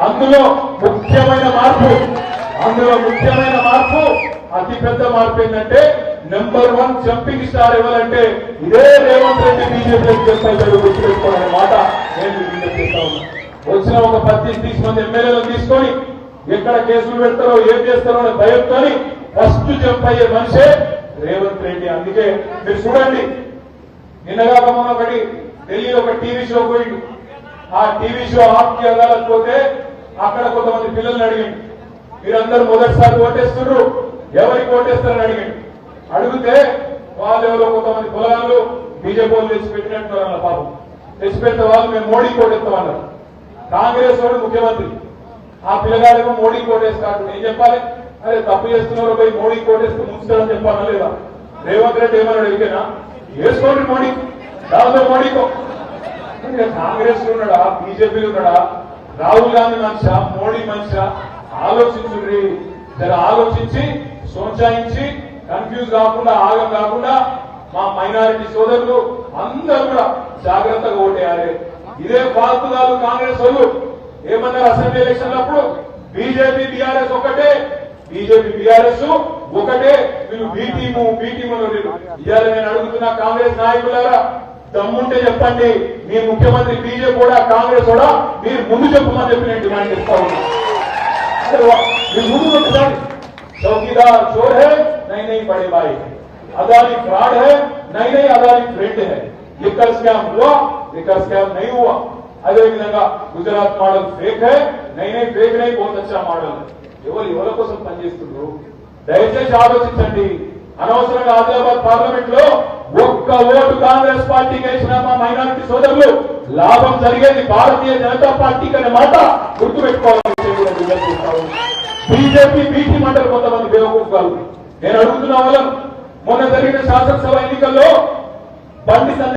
అందులో ముఖ్యమైన మార్పు అతి పెద్ద మార్పు ఏంటంటే నెంబర్ 1 జంపింగ్ స్టార్ ఎవరంటే ఇదే రేవంత్ రెడ్డి బీజేపీకి చేస్తాడు గుర్తుపెట్టుకోవాలనే మాట నేను విజ్ఞప్తి చేస్తా ఉన్నా. వచ్చిన ఒక 25-30 మంది ఎమ్మెల్యేలను తీసుకొని ఎక్కడ కేసులు పెడతారో ఏం చేస్తారో అనే భయంతో ఫస్ట్ జంప్ అయ్యే మనిషే రేవంత్ రెడ్డి. అందుకే మీరు చూడండి, నిన్నగా మొన్న ఒకటి ఢిల్లీలో ఒక టీవీ షో పోయిండు. ఆ టీవీ షో ఆప్కి వెళ్ళకపోతే అక్కడ కొంతమంది పిల్లల్ని అడిగిండు, మీరందరూ మొదటిసారి ఓటేస్తున్నారు, ఎవరికి ఓటేస్తారని అడిగితే వాళ్ళు ఎవరో కొంతమంది పొలాలు బీజేపీ వాళ్ళు తెచ్చి పెట్టినట్టున్నారు అన్న పాపం. తెచ్చిపెట్టే వాళ్ళు మేము మోడీకి ఓటేస్తామన్నారు. కాంగ్రెస్ వాడు ముఖ్యమంత్రి, ఆ పిల్లగాడేమో మోడీకి ఓటేస్తాడు. ఏం చెప్పాలి? అరే తప్పు చేస్తున్నారు పోయి మోడీకి ఓటేస్తూ ముంచుతారని చెప్పాలా లేదా? రేవంత్ రెడ్డి ఏమన్నాడు? అడిగినా వేసుకోండి మోడీ, దాంతో మోడీకో. కాంగ్రెస్ లో ఉన్నాడా, బీజేపీలో ఉన్నాడా, రాహుల్ గాంధీ మనిషా, మోడీ మనిషా? ఆలోచించుండ్రి, జర ఆలోచించి సోచాయించి కన్ఫ్యూజ్ కాకుండా ఆగం కాకుండా మా మైనారిటీ సోదరులు అందరూ కూడా జాగ్రత్తగా ఓటేయాలి. ఇదే ఫాల్తుగాలు కాంగ్రెస్ వాళ్ళు ఏమన్నారు అసెంబ్లీ ఎలక్షన్ అప్పుడు? బీజేపీ బీఆర్ఎస్ ఒకటే, బీజేపీ బీఆర్ఎస్ ఒకటే, మీరు బీటీము ఇవాళ నేను అడుగుతున్నా కాంగ్రెస్ నాయకులారా, దమ్ముంటే చెప్పండి, మీ ముఖ్యమంత్రి బీజేపీ కూడా కాంగ్రెస్ కూడా మీరు ముందు చెప్పమని చెప్పి నేను డిమాండ్ చేస్తా ఉన్నా. మీరు ముందు చెప్పండి. चौकीदार चोर है, नहीं बड़े भाई, अदानी फ्रॉड है, नहीं अदानी फ्रेंड है. लिकर स्कैम हुआ, लिकर स्कैम नहीं हुआ. अदे विधंगा गुजरात मॉडल फेक है, नहीं फेक नहीं, बहुत अच्छा मॉडल है. ఎవరి కోసం పనిచేస్తున్నారు? దయచేసి ఆలోచించండి. అనవసరంగా ఆదిలాబాద్ పార్లమెంట్ లో ఒక్క ఓటు కాంగ్రెస్ పార్టీకి వేసిన మా మైనారిటీ సోదరులు లాభం జరిగేది భారతీయ జనతా పార్టీకి అనే మాట గుర్తుపెట్టుకోవాలి. బీజేపీ బీటీ మండలి కొంతమంది బేవకూఫాలు. నేను అడుగుతున్న వాళ్ళం, మొన్న జరిగిన శాసనసభ ఎన్నికల్లో బండి